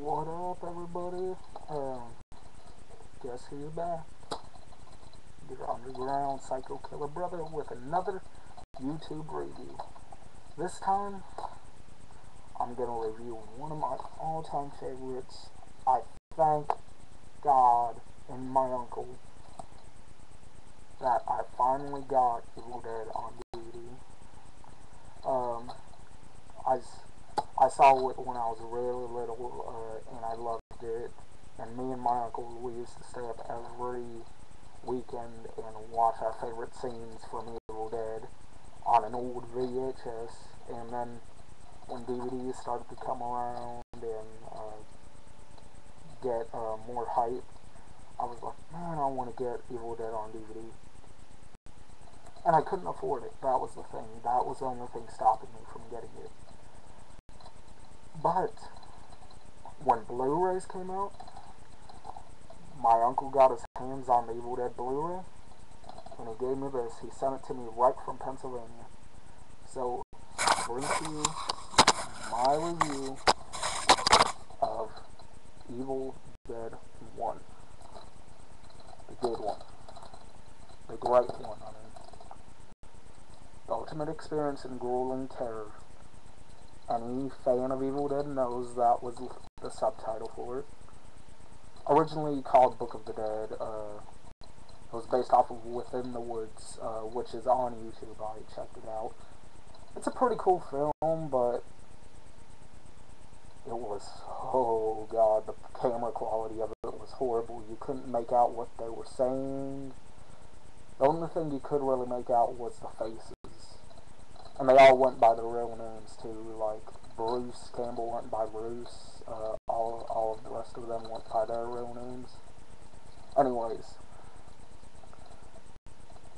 What up, everybody? Guess who's back? Your underground psycho killer brother with another YouTube review. This time, I'm gonna review one of my all-time favorites. I thank God and my uncle that I finally got Evil Dead on DVD. I saw it when I was really little, and I loved it. And me and my uncle, we used to stay up every weekend and watch our favorite scenes from Evil Dead on an old VHS. And then when DVDs started to come around and get more hype, I was like, man, I want to get Evil Dead on DVD. And I couldn't afford it. That was the thing. That was the only thing stopping me from getting it. But when Blu-rays came out, my uncle got his hands on the Evil Dead Blu-ray, and he gave me this. He sent it to me right from Pennsylvania. So, I bring to you my review of Evil Dead 1. The good one. The great one, I mean. The ultimate experience in grueling terror. Any fan of Evil Dead knows that was the subtitle for it. Originally called Book of the Dead, it was based off of Within the Woods, which is on YouTube. I checked it out. It's a pretty cool film, but it was, oh god, the camera quality of it was horrible. You couldn't make out what they were saying. The only thing you could really make out was the faces. And they all went by their real names too, like Bruce Campbell went by Bruce, all of the rest of them went by their real names. Anyways,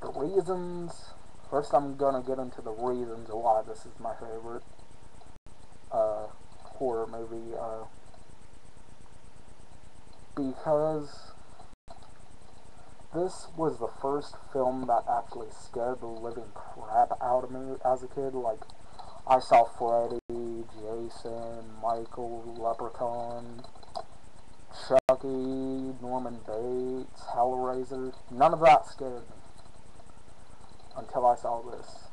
the reasons, first I'm gonna get into the reasons why this is my favorite horror movie, because this was the first film that actually scared the living crap out of me as a kid. Like, I saw Freddy, Jason, Michael, Leprechaun, Chucky, Norman Bates, Hellraiser. None of that scared me until I saw this.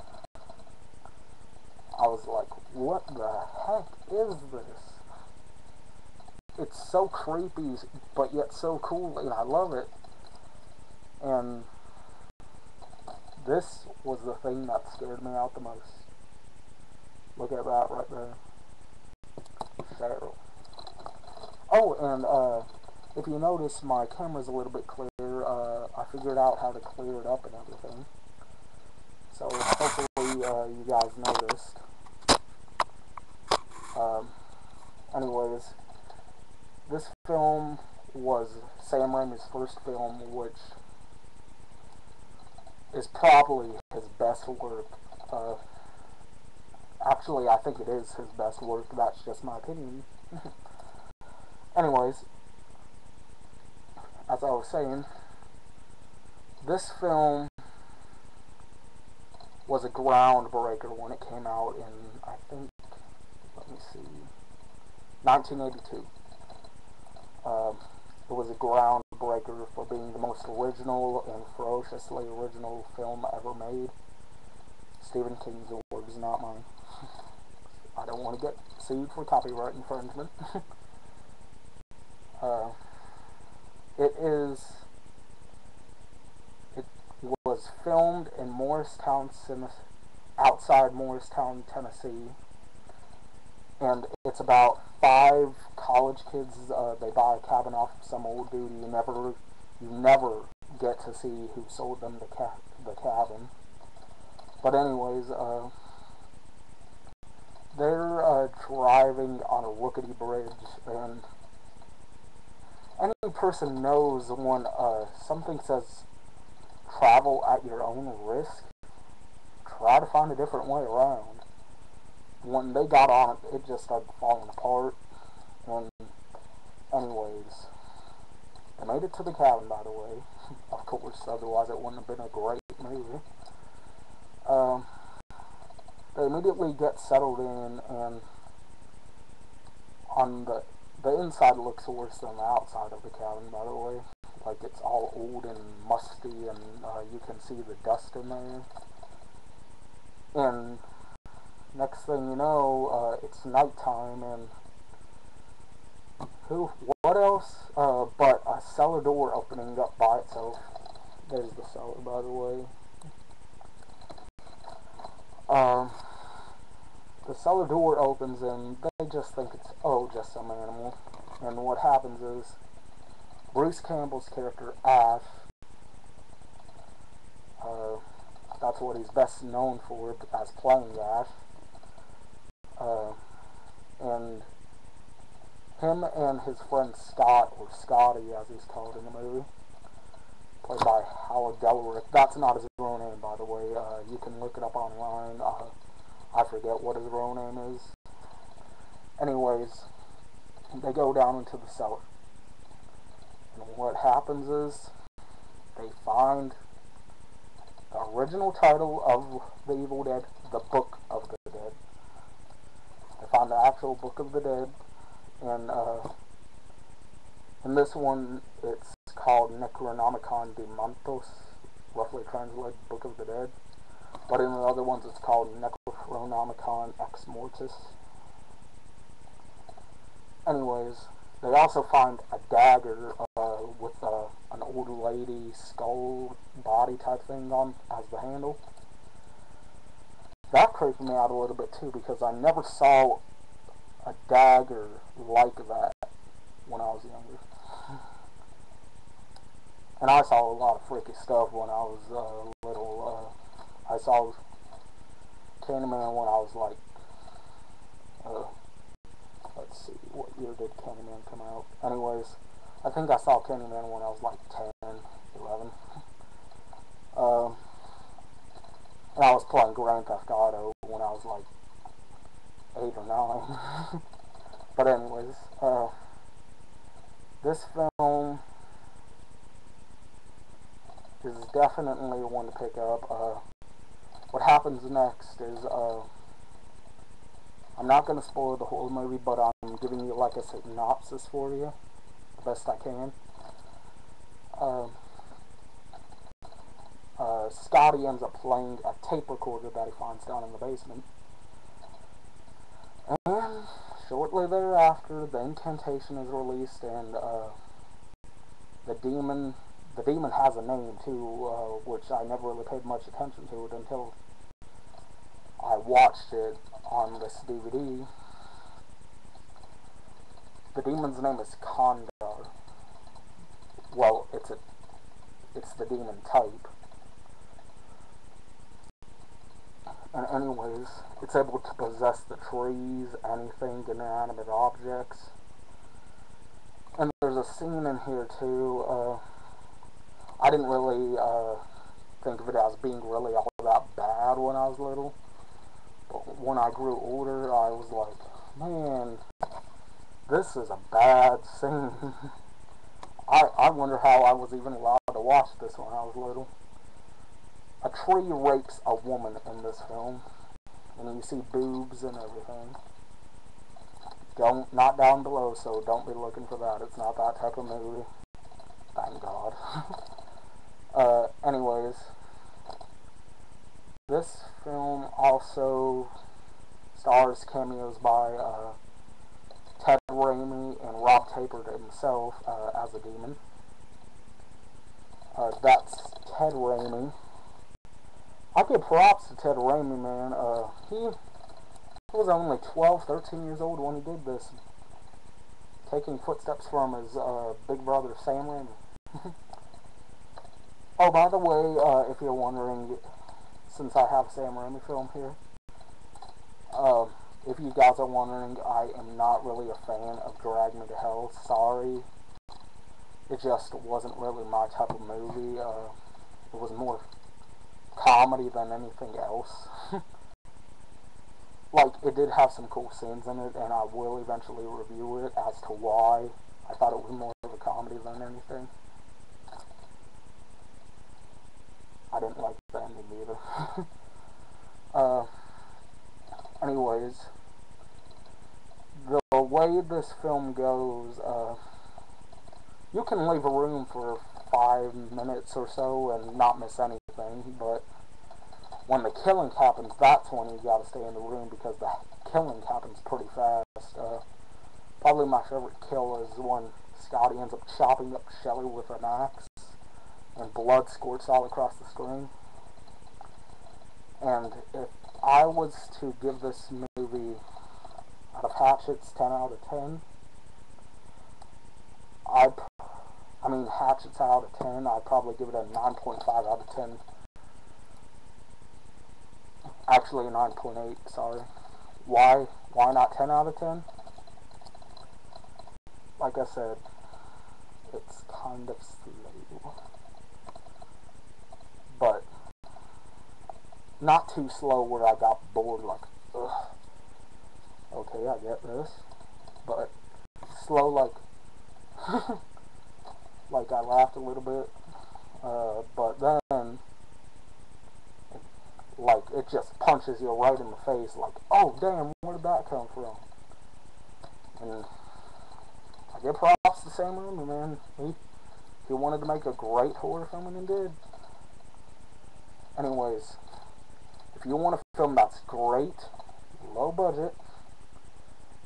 I was like, what the heck is this? It's so creepy, but yet so cool, and I love it. And this was the thing that scared me out the most. Look at that right there. Cheryl. Oh, and if you notice, my camera's a little bit clear. I figured out how to clear it up and everything. So hopefully you guys noticed. Anyways, this film was Sam Raimi's first film, which is probably his best work. Actually, I think it is his best work. That's just my opinion. Anyways, as I was saying, this film was a groundbreaker when it came out in, I think, let me see, 1982. It was a groundbreaker for being the most original and ferociously original film ever made. Stephen King's words, not mine. I don't want to get sued for copyright infringement. It was filmed in Morristown, outside Morristown, Tennessee. And it's about 5 college kids. They buy a cabin off of some old dude. You never get to see who sold them the cabin. But anyways, they're driving on a rickety bridge, and any person knows when something says travel at your own risk, try to find a different way around. When they got on it, it just started falling apart. And anyways, they made it to the cabin, by the way. Of course, otherwise it wouldn't have been a great movie. They immediately get settled in, and on The inside looks worse than the outside of the cabin, by the way. Like, it's all old and musty, and you can see the dust in there. And next thing you know, it's nighttime, and what else but a cellar door opening up by itself. There's the cellar, by the way. The cellar door opens, and they just think it's, oh, just some animal. And what happens is, Bruce Campbell's character, Ash, that's what he's best known for, as playing Ash, and him and his friend Scott, or Scotty as he's called in the movie, played by Howard Delrick. That's not his real name, by the way. You can look it up online. I forget what his real name is. Anyways, they go down into the cellar. And what happens is, they find the original title of The Evil Dead, The Book of the Dead. They find the actual Book of the Dead, and in this one, it's called Necronomicon de Montos, roughly translated Book of the Dead. But in the other ones, it's called Necronomicon Ex Mortis. Anyways, they also find a dagger with an old lady skull body type thing on as the handle. That creeped me out a little bit too, because I never saw a dagger like that when I was younger. And I saw a lot of freaky stuff when I was little. I saw Candyman when I was like, let's see, what year did Candyman come out? Anyways, I think I saw Candyman when I was like 10, 11. And I was playing Grand Theft Auto when I was like 8 or 9. But anyways, this film is definitely one to pick up. What happens next is, I'm not going to spoil the whole movie, but I'm giving you like a synopsis for you, the best I can. Scotty ends up playing a tape recorder that he finds down in the basement. And shortly thereafter, the incantation is released, and the demon has a name too, which I never really paid much attention to it until I watched it on this DVD. The demon's name is Kondar. Well, it's the demon type. And anyways, it's able to possess the trees, anything, inanimate objects. And there's a scene in here too, I didn't really think of it as being really all that bad when I was little. But when I grew older, I was like, man, this is a bad scene. I wonder how I was even allowed to watch this when I was little. A tree rapes a woman in this film, and you see boobs and everything. Not down below, so don't be looking for that. It's not that type of movie. Thank God. Anyways, this film also stars cameos by Ted Raimi and Rob Tapert himself as a demon. That's Ted Raimi. I give props to Ted Raimi, man. He was only 12, 13 years old when he did this, taking footsteps from his big brother Sam Raimi. Oh, by the way, if you're wondering, since I have a Sam Raimi film here, if you guys are wondering, I am not really a fan of Drag Me to Hell. Sorry. It just wasn't really my type of movie. It was more comedy than anything else. Like, it did have some cool scenes in it, and I will eventually review it as to why I thought it was more of a comedy than anything. I didn't like the ending either. Anyways, the way this film goes, you can leave a room for 5 minutes or so and not miss anything, but when the killing happens, that's when you gotta stay in the room, because the killing happens pretty fast. Probably my favorite kill is when Scotty ends up chopping up Shelly with an axe, and blood squirts all across the screen. And if I was to give this movie, out of Hatchet's 10 out of 10, Hatchet's out of 10, I'd probably give it a 9.5 out of 10. Actually, 9.8, sorry. Why not 10 out of 10? Like I said, it's kind of slow. But not too slow where I got bored, like, ugh. Okay, I get this. But slow, like, like I laughed a little bit. But then, like, it just punches you right in the face, like, oh, damn, where did that come from? And I give props to Sam Raimi, man. He wanted to make a great horror film, and he did. Anyways, if you want a film that's great, low budget,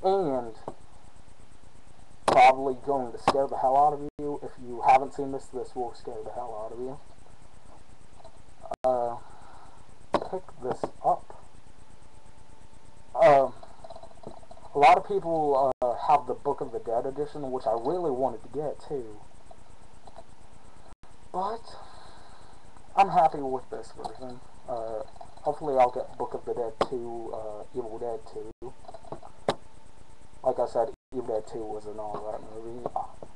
and probably going to scare the hell out of you, if you haven't seen this, this will scare the hell out of you. Pick this up. A lot of people have the Book of the Dead edition, which I really wanted to get too. But I'm happy with this version. Hopefully I'll get Book of the Dead 2, Evil Dead 2. Like I said, Evil Dead 2 was an alright movie.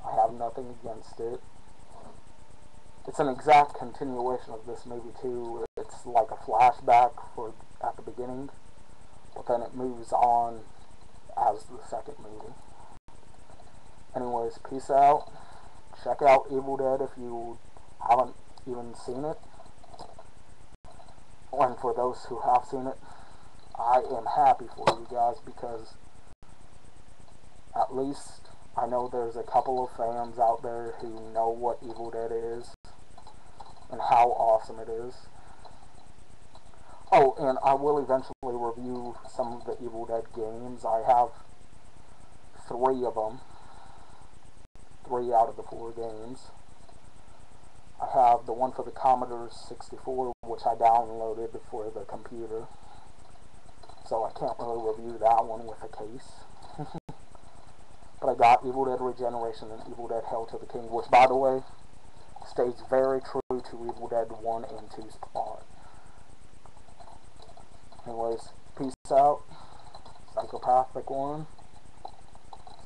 I have nothing against it. It's an exact continuation of this movie too. It's like a flashback at the beginning, but then it moves on as the second movie. Anyways, peace out. Check out Evil Dead if you haven't even seen it. And for those who have seen it, I am happy for you guys, because at least I know there's a couple of fans out there who know what Evil Dead is and how awesome it is. Oh, and I will eventually review some of the Evil Dead games. I have 3 of them. 3 out of the 4 games. I have the one for the Commodore 64, which I downloaded for the computer. So I can't really review that one with a case. But I got Evil Dead Regeneration and Evil Dead Hell to the King, which, by the way, stays very true to Evil Dead 1 and 2's plot. Anyways, peace out. Psychopath1c.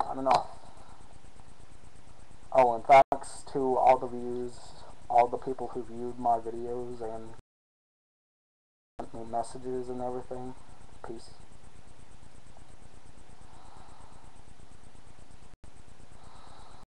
Signing off. Oh, and thanks to all the views, all the people who viewed my videos and sent me messages and everything. Peace.